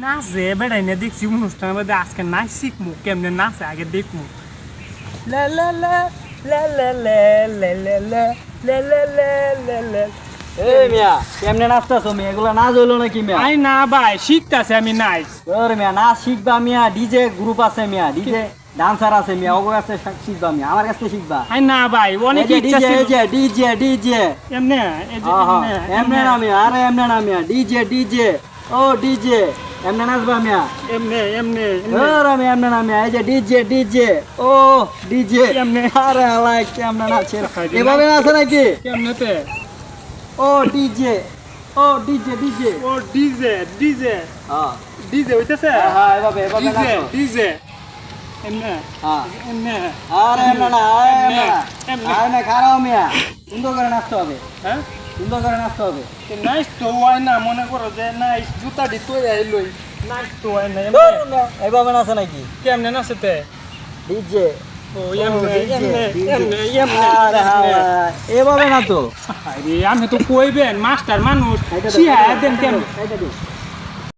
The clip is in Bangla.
নাচে বেড়াই না দেখছি অনুষ্ঠানের মধ্যে আজকে নাচ শিখমু কেমনে নাচে আগে দেখমু লা লা লা লা লা লা লা লা লা লা লা লা লা লা। এই মিয়া কেমনে নাচতাছো মিয়া এগুলা নাচ হইলো নাকি মিয়া? আই না ভাই শিখতাছে আমি নাচ। তোর মিয়া নাচ শিখবা মিয়া, ডিজে গ্রুপ আছে মিয়া, ডিজে ডান্সার আছে মিয়া, ওগো কাছে শিখবা মিয়া, আমার কাছে শিখবা। আই না ভাই অনেক ইচ্ছা ছিল। ডিজে ডিজে ডিজে এমনে এই যে এমনে না মিয়া, আরে এমনে না মিয়া, ডিজে ডিজে ও ডিজে এমনে নাচবা মিয়া। এমনে এমনে আরে মিয়া এমনে না মিয়া, এই যে ডিজে ডিজে ও ডিজে এমনে। আরে লাইক কেমনে নাচে এভাবে নাচে নাকি? কেমনেতে ও ডিজে ও ডিজে ডিজে ও ডিজে ডিজে হ্যাঁ ডিজে হইতাছে হ্যাঁ এভাবে এভাবে ডিজে নাচো। ডিজে এমনে হ্যাঁ এমনে আরে এমনে না এমনে না এমনে। আরে না খারাপ মিয়া, সুন্দর করে নাচতে হবে, হ্যাঁ সুন্দর করে নাচতে হবে। নাইস তো হয় না মনে করো যে নাইস জুতা দি তো আইলই নাইস তো হয় না এইভাবে নাচে নাকি? কেমনে নাচতে ডিজে ও এমনে এমনে এমনে এমনে আরে হ্যাঁ এভাবে না তো। আরে আমি তো কইবেন মাস্টার মানুষ এটা শিয়া দেন কেমনে এটা